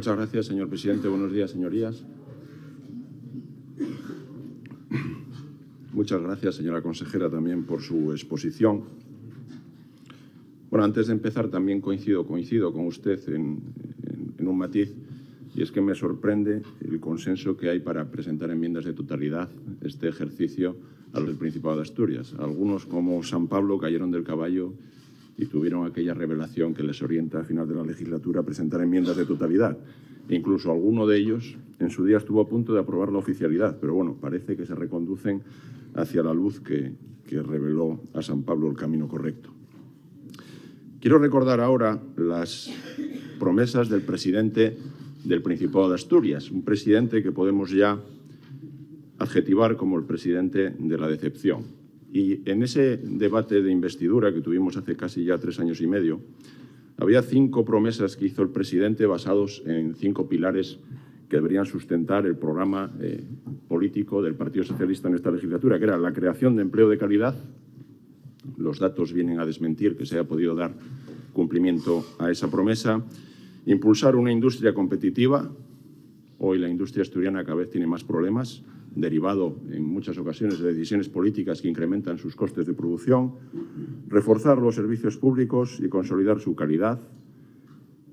Muchas gracias, señor presidente. Buenos días, señorías. Muchas gracias, señora consejera, también por su exposición. Bueno, antes de empezar, también coincido con usted en un matiz, y es que me sorprende el consenso que hay para presentar enmiendas de totalidad este ejercicio al del Principado de Asturias. Algunos, como San Pablo, cayeron del caballo y tuvieron aquella revelación que les orienta al final de la legislatura a presentar enmiendas de totalidad. Incluso alguno de ellos en su día estuvo a punto de aprobar la oficialidad, pero bueno, parece que se reconducen hacia la luz que reveló a San Pablo el camino correcto. Quiero recordar ahora las promesas del presidente del Principado de Asturias, un presidente que podemos ya adjetivar como el presidente de la decepción. Y en ese debate de investidura que tuvimos hace casi ya 3 años y medio, había 5 promesas que hizo el presidente basados en 5 pilares que deberían sustentar el programa político del Partido Socialista en esta legislatura, que era la creación de empleo de calidad. Los datos vienen a desmentir que se haya podido dar cumplimiento a esa promesa. Impulsar una industria competitiva. Hoy la industria asturiana cada vez tiene más problemas, derivado en muchas ocasiones de decisiones políticas que incrementan sus costes de producción. Reforzar los servicios públicos y consolidar su calidad.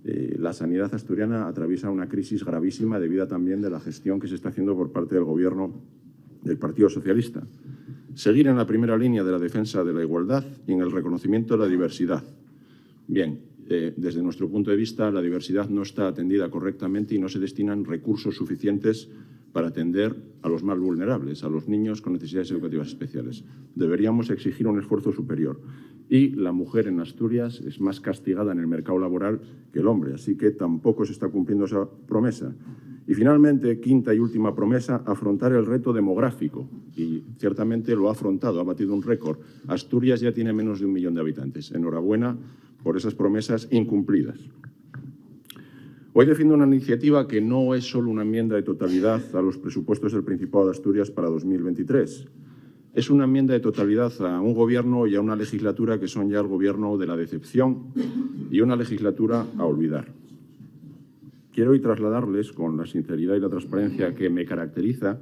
La sanidad asturiana atraviesa una crisis gravísima debida también de la gestión que se está haciendo por parte del Gobierno del Partido Socialista. Seguir en la primera línea de la defensa de la igualdad y en el reconocimiento de la diversidad. Bien, desde nuestro punto de vista, la diversidad no está atendida correctamente y no se destinan recursos suficientes para atender a los más vulnerables, a los niños con necesidades educativas especiales. Deberíamos exigir un esfuerzo superior. Y la mujer en Asturias es más castigada en el mercado laboral que el hombre, así que tampoco se está cumpliendo esa promesa. Y finalmente, quinta y última promesa, afrontar el reto demográfico. Y ciertamente lo ha afrontado, ha batido un récord. Asturias ya tiene menos de 1 millón de habitantes. Enhorabuena por esas promesas incumplidas. Hoy defiendo una iniciativa que no es solo una enmienda de totalidad a los presupuestos del Principado de Asturias para 2023. Es una enmienda de totalidad a un gobierno y a una legislatura que son ya el gobierno de la decepción y una legislatura a olvidar. Quiero hoy trasladarles, con la sinceridad y la transparencia que me caracteriza,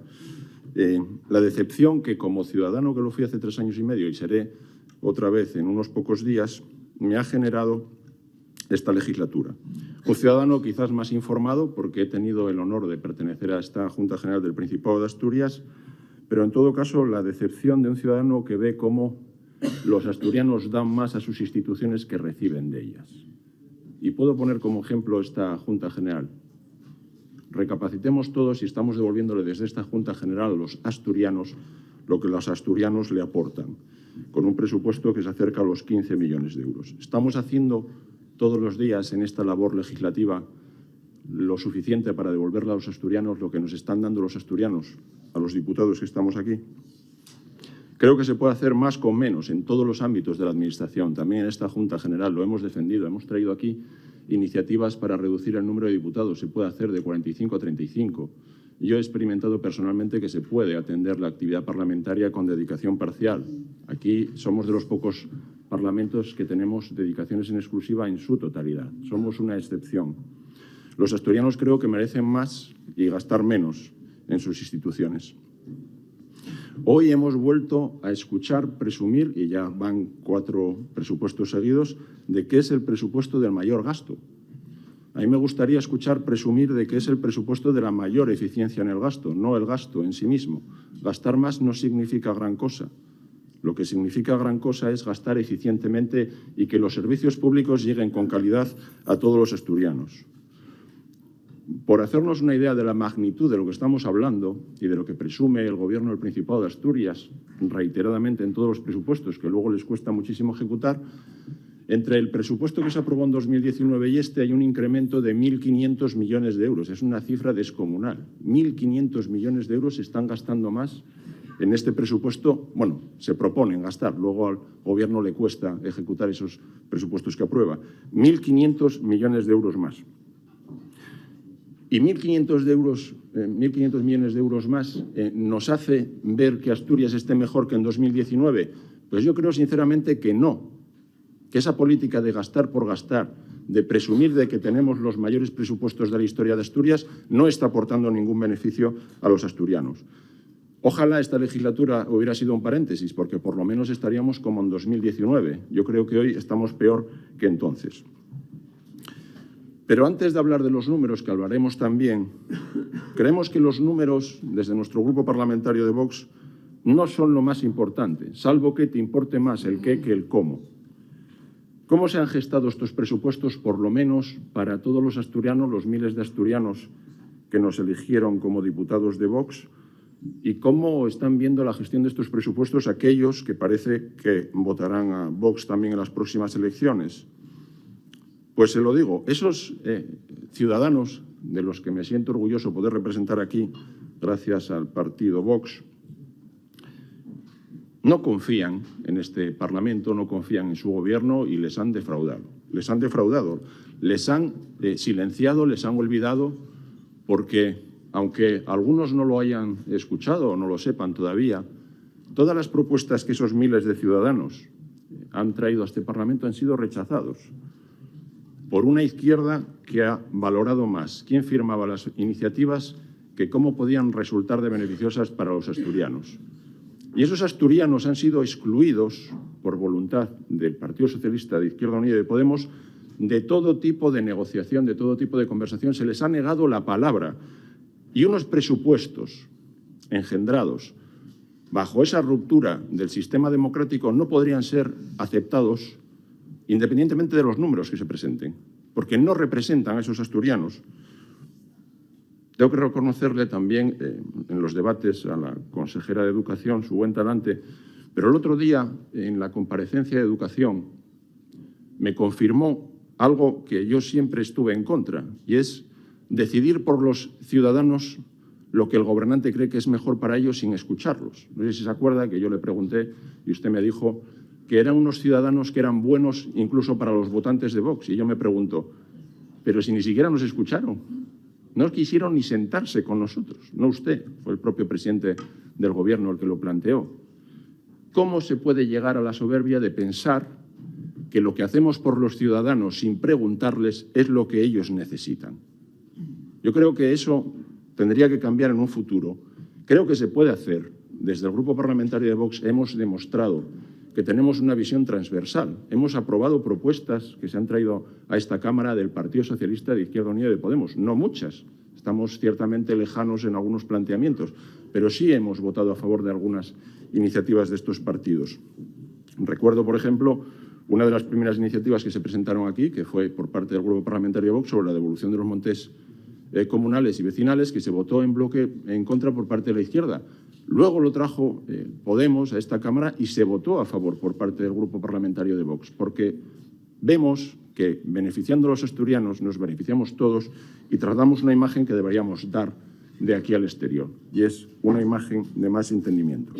la decepción que, como ciudadano que lo fui hace 3 años y medio y seré otra vez en unos pocos días, me ha generado esta legislatura. Un ciudadano quizás más informado, porque he tenido el honor de pertenecer a esta Junta General del Principado de Asturias, pero en todo caso la decepción de un ciudadano que ve cómo los asturianos dan más a sus instituciones que reciben de ellas. Y puedo poner como ejemplo esta Junta General. Recapacitemos todos y estamos devolviéndole desde esta Junta General a los asturianos lo que los asturianos le aportan, con un presupuesto que se acerca a los 15 millones de euros. Estamos haciendo todos los días en esta labor legislativa lo suficiente para devolverle a los asturianos lo que nos están dando los asturianos, a los diputados que estamos aquí. Creo que se puede hacer más con menos en todos los ámbitos de la Administración. También en esta Junta General lo hemos defendido. Hemos traído aquí iniciativas para reducir el número de diputados. Se puede hacer de 45 a 35. Yo he experimentado personalmente que se puede atender la actividad parlamentaria con dedicación parcial. Aquí somos de los pocos parlamentos que tenemos dedicaciones en exclusiva en su totalidad. Somos una excepción. Los asturianos creo que merecen más y gastar menos en sus instituciones. Hoy hemos vuelto a escuchar presumir, y ya van 4 presupuestos seguidos, de que es el presupuesto del mayor gasto. A mí me gustaría escuchar presumir de que es el presupuesto de la mayor eficiencia en el gasto, no el gasto en sí mismo. Gastar más no significa gran cosa. Lo que significa gran cosa es gastar eficientemente y que los servicios públicos lleguen con calidad a todos los asturianos. Por hacernos una idea de la magnitud de lo que estamos hablando y de lo que presume el Gobierno del Principado de Asturias reiteradamente en todos los presupuestos, que luego les cuesta muchísimo ejecutar, entre el presupuesto que se aprobó en 2019 y este hay un incremento de 1.500 millones de euros. Es una cifra descomunal. 1.500 millones de euros se están gastando más en este presupuesto. Bueno, se proponen gastar, luego al Gobierno le cuesta ejecutar esos presupuestos que aprueba. 1.500 millones de euros más. Y 1.500 millones de euros más nos hace ver que Asturias esté mejor que en 2019. Pues yo creo sinceramente que no, que esa política de gastar por gastar, de presumir de que tenemos los mayores presupuestos de la historia de Asturias, no está aportando ningún beneficio a los asturianos. Ojalá esta legislatura hubiera sido un paréntesis, porque por lo menos estaríamos como en 2019. Yo creo que hoy estamos peor que entonces. Pero antes de hablar de los números, que hablaremos también, creemos que los números, desde nuestro grupo parlamentario de Vox, no son lo más importante, salvo que te importe más el qué que el cómo. ¿Cómo se han gestado estos presupuestos, por lo menos para todos los asturianos, los miles de asturianos que nos eligieron como diputados de Vox? ¿Y cómo están viendo la gestión de estos presupuestos aquellos que parece que votarán a Vox también en las próximas elecciones? Pues se lo digo, esos ciudadanos de los que me siento orgulloso poder representar aquí, gracias al partido Vox, no confían en este Parlamento, no confían en su gobierno y les han defraudado. Les han defraudado, les han silenciado, les han olvidado, porque aunque algunos no lo hayan escuchado o no lo sepan todavía, todas las propuestas que esos miles de ciudadanos han traído a este Parlamento han sido rechazados por una izquierda que ha valorado más quién firmaba las iniciativas que cómo podían resultar de beneficiosas para los asturianos. Y esos asturianos han sido excluidos por voluntad del Partido Socialista, de Izquierda Unida y de Podemos, de todo tipo de negociación, de todo tipo de conversación. Se les ha negado la palabra. Y unos presupuestos engendrados bajo esa ruptura del sistema democrático no podrían ser aceptados independientemente de los números que se presenten, porque no representan a esos asturianos. Tengo que reconocerle también en los debates a la consejera de Educación su buen talante, pero el otro día, en la comparecencia de Educación, me confirmó algo que yo siempre estuve en contra, y es decidir por los ciudadanos lo que el gobernante cree que es mejor para ellos sin escucharlos. No sé si se acuerda que yo le pregunté y usted me dijo que eran unos ciudadanos que eran buenos incluso para los votantes de Vox. Y yo me pregunto, pero si ni siquiera nos escucharon, no quisieron ni sentarse con nosotros, no usted, fue el propio presidente del Gobierno el que lo planteó. ¿Cómo se puede llegar a la soberbia de pensar que lo que hacemos por los ciudadanos sin preguntarles es lo que ellos necesitan? Yo creo que eso tendría que cambiar en un futuro. Creo que se puede hacer. Desde el Grupo Parlamentario de Vox hemos demostrado que tenemos una visión transversal. Hemos aprobado propuestas que se han traído a esta Cámara del Partido Socialista, de Izquierda Unida y de Podemos. No muchas. Estamos ciertamente lejanos en algunos planteamientos, pero sí hemos votado a favor de algunas iniciativas de estos partidos. Recuerdo, por ejemplo, una de las primeras iniciativas que se presentaron aquí, que fue por parte del Grupo Parlamentario de Vox, sobre la devolución de los montes comunales y vecinales, que se votó en bloque en contra por parte de la izquierda. Luego lo trajo Podemos a esta Cámara y se votó a favor por parte del Grupo Parlamentario de Vox, porque vemos que beneficiando a los asturianos nos beneficiamos todos y tratamos una imagen que deberíamos dar de aquí al exterior, y es una imagen de más entendimiento.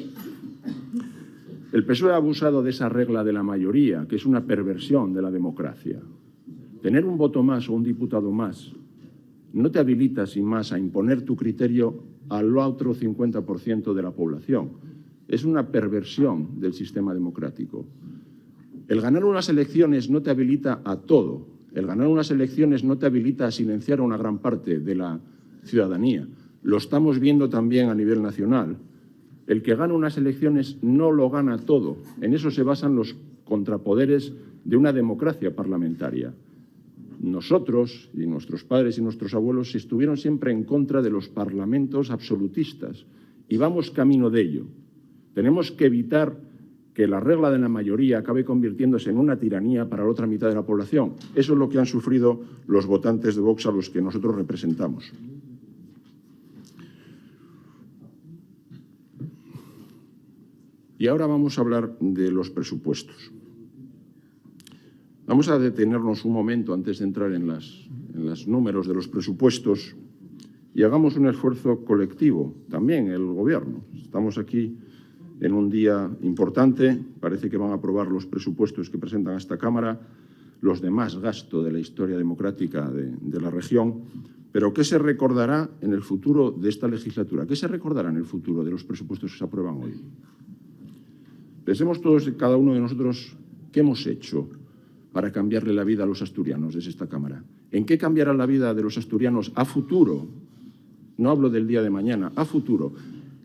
El PSOE ha abusado de esa regla de la mayoría, que es una perversión de la democracia. Tener un voto más o un diputado más no te habilita sin más a imponer tu criterio al otro 50% de la población. Es una perversión del sistema democrático. El ganar unas elecciones no te habilita a todo. El ganar unas elecciones no te habilita a silenciar a una gran parte de la ciudadanía. Lo estamos viendo también a nivel nacional. El que gana unas elecciones no lo gana todo. En eso se basan los contrapoderes de una democracia parlamentaria. Nosotros y nuestros padres y nuestros abuelos estuvieron siempre en contra de los parlamentos absolutistas y vamos camino de ello. Tenemos que evitar que la regla de la mayoría acabe convirtiéndose en una tiranía para la otra mitad de la población. Eso es lo que han sufrido los votantes de Vox a los que nosotros representamos. Y ahora vamos a hablar de los presupuestos. Vamos a detenernos un momento antes de entrar en los números de los presupuestos y hagamos un esfuerzo colectivo, también el Gobierno. Estamos aquí en un día importante, parece que van a aprobar los presupuestos que presentan a esta Cámara, los de más gasto de la historia democrática de la región, pero ¿qué se recordará en el futuro de esta legislatura? ¿Qué se recordará en el futuro de los presupuestos que se aprueban hoy? Pensemos todos y cada uno de nosotros qué hemos hecho para cambiarle la vida a los asturianos desde esta Cámara? ¿En qué cambiará la vida de los asturianos a futuro? No hablo del día de mañana, a futuro.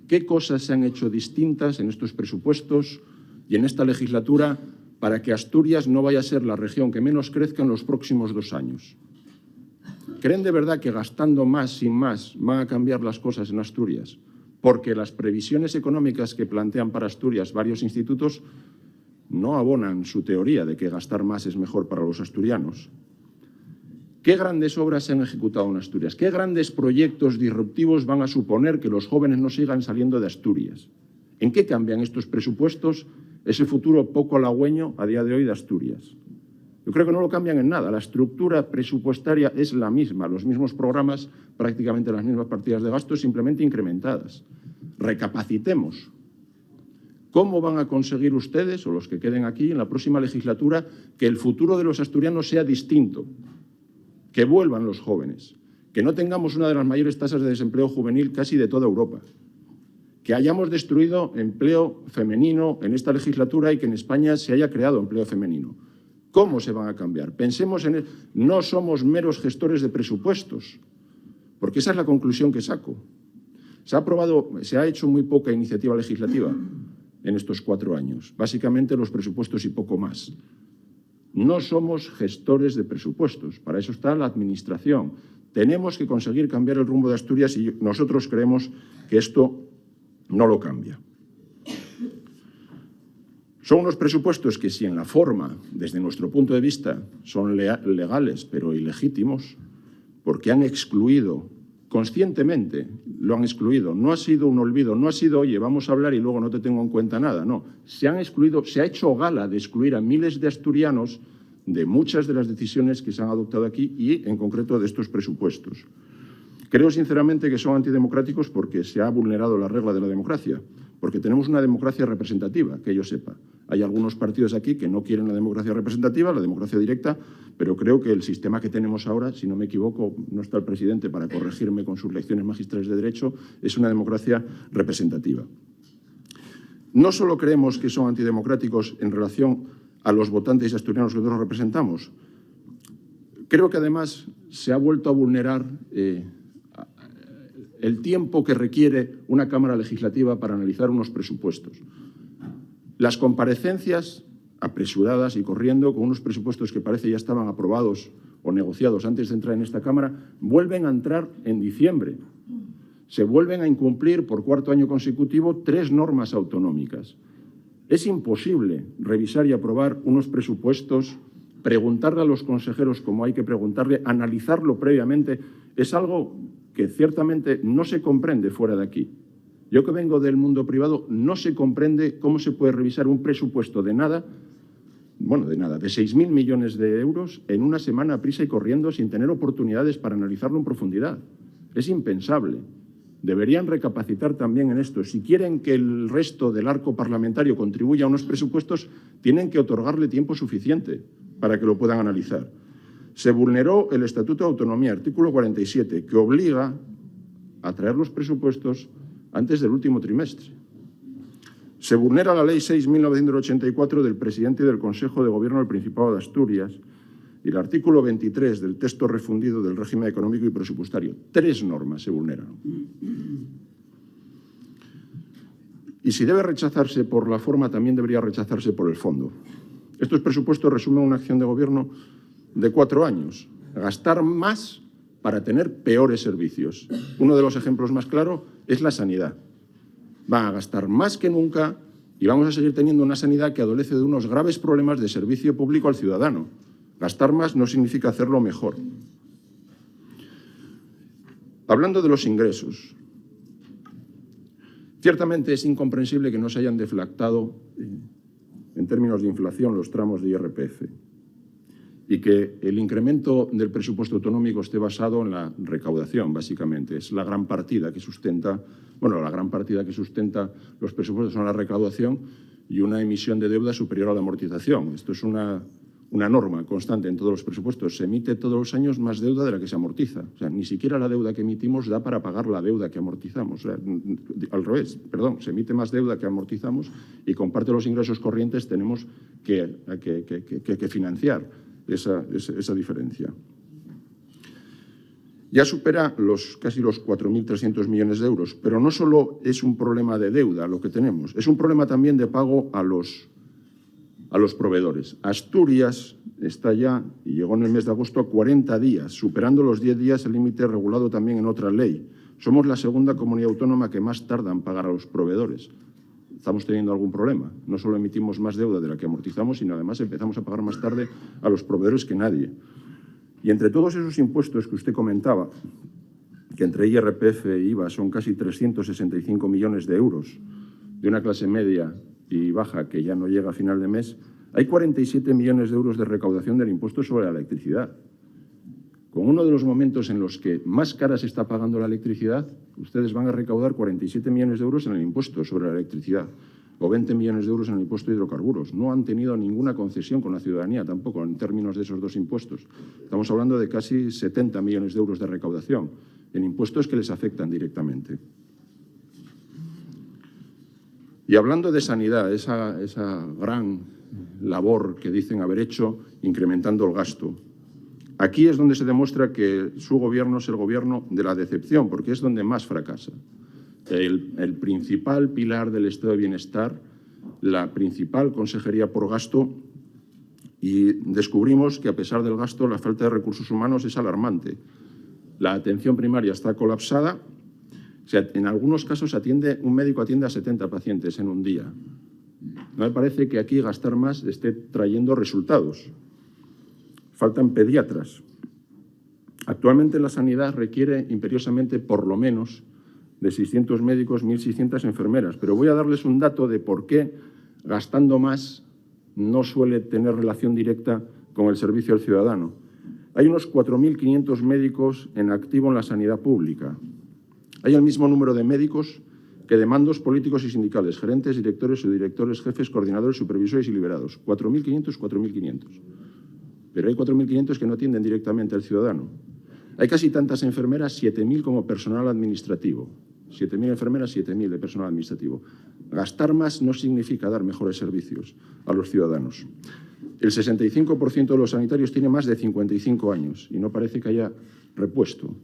¿Qué cosas se han hecho distintas en estos presupuestos y en esta legislatura para que Asturias no vaya a ser la región que menos crezca en los próximos 2 años? ¿Creen de verdad que gastando más sin más van a cambiar las cosas en Asturias? Porque las previsiones económicas que plantean para Asturias varios institutos no abonan su teoría de que gastar más es mejor para los asturianos. ¿Qué grandes obras se han ejecutado en Asturias? ¿Qué grandes proyectos disruptivos van a suponer que los jóvenes no sigan saliendo de Asturias? ¿En qué cambian estos presupuestos ese futuro poco halagüeño a día de hoy de Asturias? Yo creo que no lo cambian en nada. La estructura presupuestaria es la misma, los mismos programas, prácticamente las mismas partidas de gasto, simplemente incrementadas. Recapacitemos. ¿Cómo van a conseguir ustedes, o los que queden aquí, en la próxima legislatura, que el futuro de los asturianos sea distinto? Que vuelvan los jóvenes, que no tengamos una de las mayores tasas de desempleo juvenil casi de toda Europa, que hayamos destruido empleo femenino en esta legislatura y que en España se haya creado empleo femenino. ¿Cómo se van a cambiar? Pensemos en no somos meros gestores de presupuestos, porque esa es la conclusión que saco. Se ha hecho muy poca iniciativa legislativa en estos 4 años, básicamente los presupuestos y poco más. No somos gestores de presupuestos, para eso está la Administración. Tenemos que conseguir cambiar el rumbo de Asturias y nosotros creemos que esto no lo cambia. Son unos presupuestos que, si en la forma, desde nuestro punto de vista, son legales pero ilegítimos, porque han excluido, conscientemente lo han excluido, no ha sido un olvido, no ha sido, oye, vamos a hablar y luego no te tengo en cuenta nada, no. Se han excluido, se ha hecho gala de excluir a miles de asturianos de muchas de las decisiones que se han adoptado aquí y, en concreto, de estos presupuestos. Creo, sinceramente, que son antidemocráticos porque se ha vulnerado la regla de la democracia, porque tenemos una democracia representativa, que yo sepa. Hay algunos partidos aquí que no quieren la democracia representativa, la democracia directa, pero creo que el sistema que tenemos ahora, si no me equivoco, no está el presidente para corregirme con sus lecciones magistrales de Derecho, es una democracia representativa. No solo creemos que son antidemocráticos en relación a los votantes asturianos que nosotros representamos, creo que además se ha vuelto a vulnerar el tiempo que requiere una Cámara Legislativa para analizar unos presupuestos. Las comparecencias apresuradas y corriendo con unos presupuestos que parece ya estaban aprobados o negociados antes de entrar en esta Cámara, vuelven a entrar en diciembre. Se vuelven a incumplir por 4º año consecutivo 3 normas autonómicas. Es imposible revisar y aprobar unos presupuestos, preguntarle a los consejeros como hay que preguntarle, analizarlo previamente. Es algo que ciertamente no se comprende fuera de aquí. Yo, que vengo del mundo privado, no se comprende cómo se puede revisar un presupuesto de nada, de 6.000 millones de euros en una semana a prisa y corriendo sin tener oportunidades para analizarlo en profundidad. Es impensable. Deberían recapacitar también en esto. Si quieren que el resto del arco parlamentario contribuya a unos presupuestos, tienen que otorgarle tiempo suficiente para que lo puedan analizar. Se vulneró el Estatuto de Autonomía, artículo 47, que obliga a traer los presupuestos antes del último trimestre. Se vulnera la Ley 6.1984 del presidente del Consejo de Gobierno del Principado de Asturias y el artículo 23 del texto refundido del régimen económico y presupuestario. 3 normas se vulneran. Y si debe rechazarse por la forma, también debería rechazarse por el fondo. Estos presupuestos resumen una acción de gobierno de 4 años. Gastar más para tener peores servicios. Uno de los ejemplos más claros es la sanidad. Van a gastar más que nunca y vamos a seguir teniendo una sanidad que adolece de unos graves problemas de servicio público al ciudadano. Gastar más no significa hacerlo mejor. Hablando de los ingresos, ciertamente es incomprensible que no se hayan deflactado en términos de inflación los tramos de IRPF y que el incremento del presupuesto autonómico esté basado en la recaudación, básicamente. Es la gran partida que sustenta, los presupuestos son la recaudación y una emisión de deuda superior a la amortización. Esto es una una norma constante en todos los presupuestos. Se emite todos los años más deuda de la que se amortiza. O sea, ni siquiera la deuda que emitimos da para pagar la deuda que amortizamos. O sea, al revés, perdón, se emite más deuda que amortizamos y con parte de los ingresos corrientes tenemos que financiar esa diferencia. Ya supera casi los 4.300 millones de euros, pero no solo es un problema de deuda lo que tenemos, es un problema también de pago a los proveedores. Asturias está ya, y llegó en el mes de agosto, a 40 días, superando los 10 días el límite regulado también en otra ley. Somos la segunda comunidad autónoma que más tarda en pagar a los proveedores. Estamos teniendo algún problema. No solo emitimos más deuda de la que amortizamos, sino además empezamos a pagar más tarde a los proveedores que nadie. Y entre todos esos impuestos que usted comentaba, que entre IRPF e IVA son casi 365 millones de euros, de una clase media y baja que ya no llega a final de mes, hay 47 millones de euros de recaudación del impuesto sobre la electricidad. Con uno de los momentos en los que más cara se está pagando la electricidad, ustedes van a recaudar 47 millones de euros en el impuesto sobre la electricidad o 20 millones de euros en el impuesto de hidrocarburos. No han tenido ninguna concesión con la ciudadanía tampoco en términos de esos dos impuestos. Estamos hablando de casi 70 millones de euros de recaudación en impuestos que les afectan directamente. Y hablando de sanidad, esa gran labor que dicen haber hecho incrementando el gasto, aquí es donde se demuestra que su gobierno es el gobierno de la decepción, porque es donde más fracasa. El principal pilar del estado de bienestar, la principal consejería por gasto, y descubrimos que a pesar del gasto la falta de recursos humanos es alarmante. La atención primaria está colapsada. O sea, en algunos casos un médico atiende a 70 pacientes en un día. No me parece que aquí gastar más esté trayendo resultados. Faltan pediatras. Actualmente la sanidad requiere imperiosamente por lo menos de 600 médicos, 1.600 enfermeras. Pero voy a darles un dato de por qué gastando más no suele tener relación directa con el servicio al ciudadano. Hay unos 4.500 médicos en activo en la sanidad pública. Hay el mismo número de médicos que de mandos políticos y sindicales, gerentes, directores, subdirectores, jefes, coordinadores, supervisores y liberados. 4.500, 4.500. Pero hay 4.500 que no atienden directamente al ciudadano. Hay casi tantas enfermeras, 7.000 como personal administrativo. 7.000 enfermeras, 7.000 de personal administrativo. Gastar más no significa dar mejores servicios a los ciudadanos. El 65% de los sanitarios tiene más de 55 años y no parece que haya repuesto.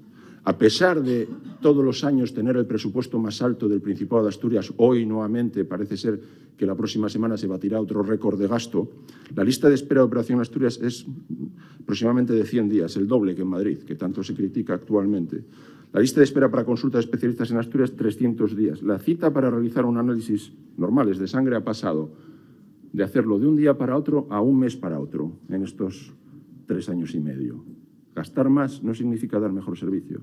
A pesar de todos los años tener el presupuesto más alto del Principado de Asturias, hoy nuevamente parece ser que la próxima semana se batirá otro récord de gasto, la lista de espera de Operación Asturias es aproximadamente de 100 días, el doble que en Madrid, que tanto se critica actualmente. La lista de espera para consulta de especialistas en Asturias, 300 días. La cita para realizar un análisis normales de sangre ha pasado de hacerlo de un día para otro a un mes para otro en estos 3 años y medio. Gastar más no significa dar mejor servicio.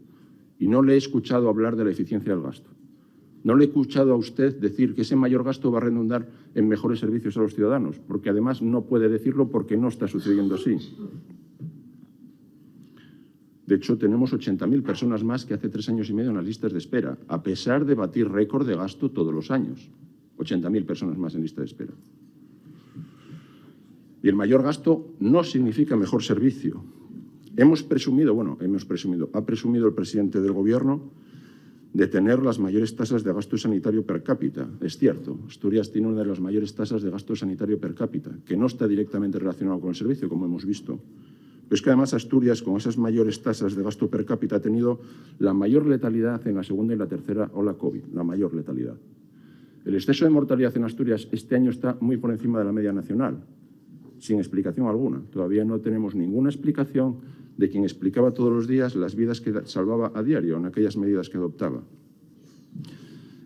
Y no le he escuchado hablar de la eficiencia del gasto. No le he escuchado a usted decir que ese mayor gasto va a redundar en mejores servicios a los ciudadanos, porque además no puede decirlo porque no está sucediendo así. De hecho, tenemos 80.000 personas más que hace 3 años y medio en las listas de espera, a pesar de batir récord de gasto todos los años. 80.000 personas más en lista de espera. Y el mayor gasto no significa mejor servicio. Ha presumido el presidente del Gobierno de tener las mayores tasas de gasto sanitario per cápita. Es cierto, Asturias tiene una de las mayores tasas de gasto sanitario per cápita, que no está directamente relacionado con el servicio, como hemos visto. Pero es que además Asturias, con esas mayores tasas de gasto per cápita, ha tenido la mayor letalidad en la segunda y la tercera ola COVID, la mayor letalidad. El exceso de mortalidad en Asturias este año está muy por encima de la media nacional, sin explicación alguna. Todavía no tenemos ninguna explicación de quien explicaba todos los días las vidas que salvaba a diario en aquellas medidas que adoptaba.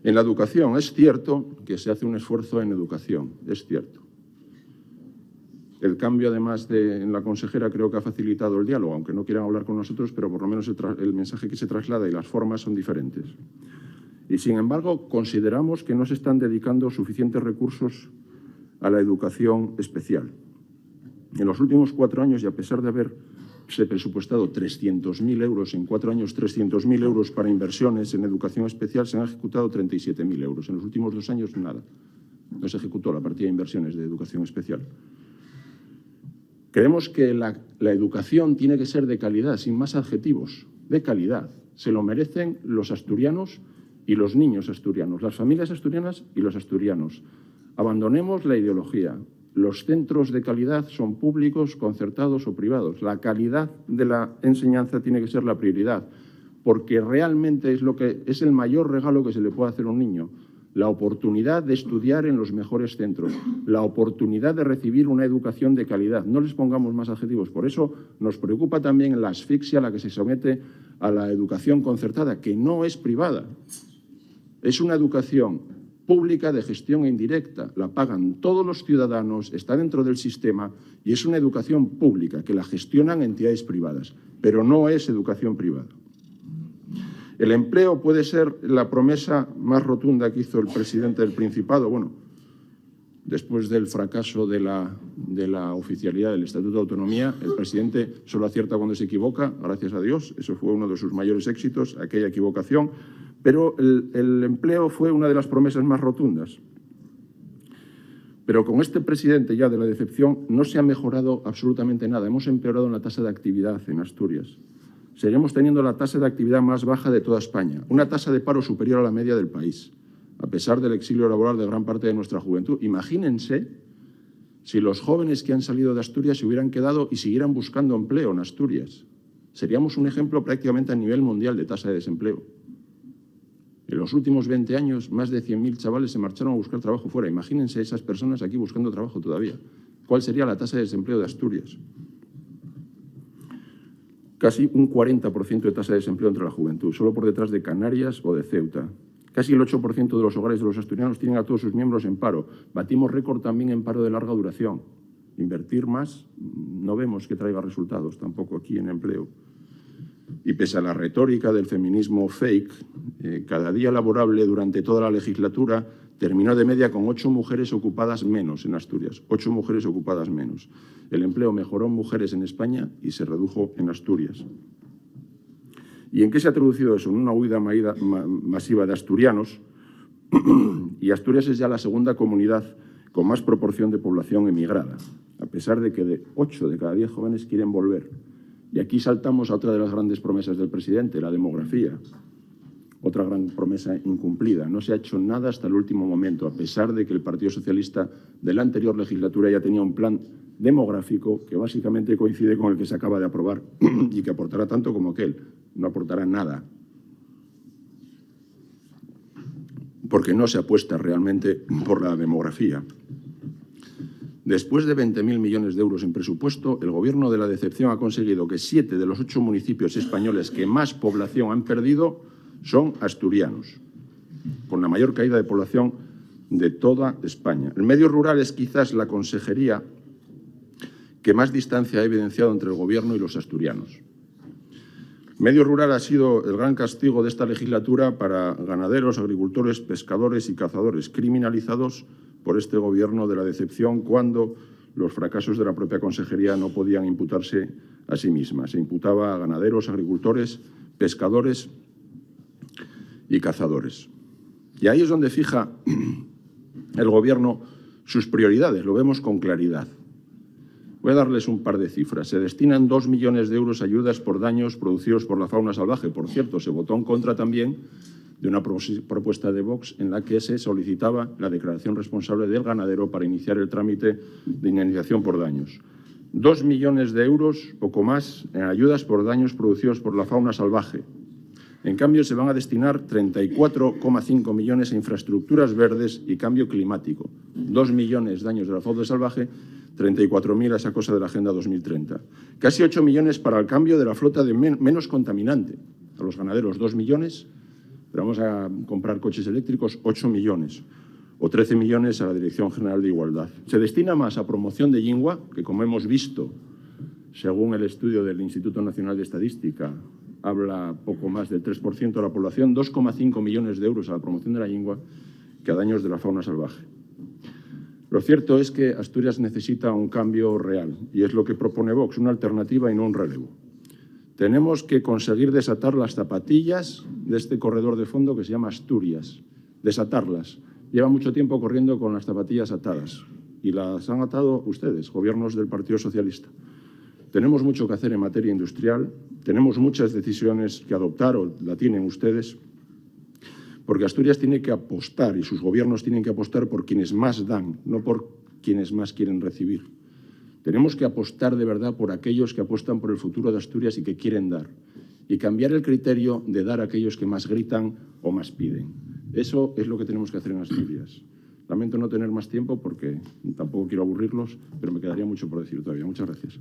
En la educación, es cierto que se hace un esfuerzo en educación, es cierto. El cambio, además, en la consejera creo que ha facilitado el diálogo, aunque no quieran hablar con nosotros, pero por lo menos el mensaje que se traslada y las formas son diferentes. Y, sin embargo, consideramos que no se están dedicando suficientes recursos a la educación especial. En los últimos 4 años, y a pesar de haberse presupuestado 300.000 euros, en 4 años 300.000 euros para inversiones en educación especial, se han ejecutado 37.000 euros. En los últimos 2 años, nada. No se ejecutó la partida de inversiones de educación especial. Creemos que la educación tiene que ser de calidad, sin más adjetivos, de calidad. Se lo merecen los asturianos y los niños asturianos, las familias asturianas y los asturianos. Abandonemos la ideología. Los centros de calidad son públicos, concertados o privados. La calidad de la enseñanza tiene que ser la prioridad, porque realmente es el mayor regalo que se le puede hacer a un niño. La oportunidad de estudiar en los mejores centros, la oportunidad de recibir una educación de calidad. No les pongamos más adjetivos. Por eso nos preocupa también la asfixia a la que se somete a la educación concertada, que no es privada. Es una educación pública de gestión indirecta. La pagan todos los ciudadanos, está dentro del sistema y es una educación pública que la gestionan entidades privadas, pero no es educación privada. El empleo puede ser la promesa más rotunda que hizo el presidente del Principado. Bueno, después del fracaso de la oficialidad del Estatuto de Autonomía, el presidente solo acierta cuando se equivoca, gracias a Dios. Eso fue uno de sus mayores éxitos, aquella equivocación. Pero el empleo fue una de las promesas más rotundas. Pero con este presidente ya de la decepción no se ha mejorado absolutamente nada. Hemos empeorado en la tasa de actividad en Asturias. Seguimos teniendo la tasa de actividad más baja de toda España, una tasa de paro superior a la media del país, a pesar del exilio laboral de gran parte de nuestra juventud. Imagínense si los jóvenes que han salido de Asturias se hubieran quedado y siguieran buscando empleo en Asturias. Seríamos un ejemplo prácticamente a nivel mundial de tasa de desempleo. En los últimos 20 años, más de 100.000 chavales se marcharon a buscar trabajo fuera. Imagínense esas personas aquí buscando trabajo todavía. ¿Cuál sería la tasa de desempleo de Asturias? Casi un 40% de tasa de desempleo entre la juventud, solo por detrás de Canarias o de Ceuta. Casi el 8% de los hogares de los asturianos tienen a todos sus miembros en paro. Batimos récord también en paro de larga duración. Invertir más, no vemos que traiga resultados tampoco aquí en empleo. Y pese a la retórica del feminismo fake, cada día laborable durante toda la legislatura terminó de media con 8 mujeres ocupadas menos en Asturias. 8 mujeres ocupadas menos. El empleo mejoró en mujeres en España y se redujo en Asturias. ¿Y en qué se ha traducido eso? En una huida masiva de asturianos. Y Asturias es ya la segunda comunidad con más proporción de población emigrada, a pesar de que 8 de cada 10 jóvenes quieren volver. Y aquí saltamos a otra de las grandes promesas del presidente, la demografía. Otra gran promesa incumplida. No se ha hecho nada hasta el último momento, a pesar de que el Partido Socialista de la anterior legislatura ya tenía un plan demográfico que básicamente coincide con el que se acaba de aprobar y que aportará tanto como aquel. No aportará nada. Porque no se apuesta realmente por la demografía. Después de 20.000 millones de euros en presupuesto, el Gobierno de la decepción ha conseguido que 7 de los 8 municipios españoles que más población han perdido son asturianos, con la mayor caída de población de toda España. El medio rural es quizás la consejería que más distancia ha evidenciado entre el Gobierno y los asturianos. Medio rural ha sido el gran castigo de esta legislatura para ganaderos, agricultores, pescadores y cazadores, criminalizados por este Gobierno de la decepción cuando los fracasos de la propia consejería no podían imputarse a sí misma. Se imputaba a ganaderos, agricultores, pescadores y cazadores. Y ahí es donde fija el Gobierno sus prioridades, lo vemos con claridad. Voy a darles un par de cifras. Se destinan 2 millones de euros a ayudas por daños producidos por la fauna salvaje. Por cierto, se votó en contra también de una propuesta de Vox en la que se solicitaba la declaración responsable del ganadero para iniciar el trámite de indemnización por daños. 2 millones de euros, poco más, en ayudas por daños producidos por la fauna salvaje. En cambio, se van a destinar 34,5 millones a infraestructuras verdes y cambio climático. 2 millones de daños de la fauna salvaje, 34.000 a esa cosa de la Agenda 2030. Casi 8 millones para el cambio de la flota de menos contaminante. A los ganaderos 2 millones, pero vamos a comprar coches eléctricos 8 millones. O 13 millones a la Dirección General de Igualdad. Se destina más a promoción de lengua, que como hemos visto, según el estudio del Instituto Nacional de Estadística, habla poco más del 3% de la población, 2,5 millones de euros a la promoción de la lengua que a daños de la fauna salvaje. Lo cierto es que Asturias necesita un cambio real y es lo que propone Vox, una alternativa y no un relevo. Tenemos que conseguir desatar las zapatillas de este corredor de fondo que se llama Asturias, desatarlas. Lleva mucho tiempo corriendo con las zapatillas atadas. y las han atado ustedes, gobiernos del Partido Socialista. Tenemos mucho que hacer en materia industrial, tenemos muchas decisiones que adoptar, o la tienen ustedes, porque Asturias tiene que apostar y sus gobiernos tienen que apostar por quienes más dan, no por quienes más quieren recibir. Tenemos que apostar de verdad por aquellos que apuestan por el futuro de Asturias y que quieren dar, y cambiar el criterio de dar a aquellos que más gritan o más piden. Eso es lo que tenemos que hacer en Asturias. Lamento no tener más tiempo porque tampoco quiero aburrirlos, pero me quedaría mucho por decir todavía. Muchas gracias.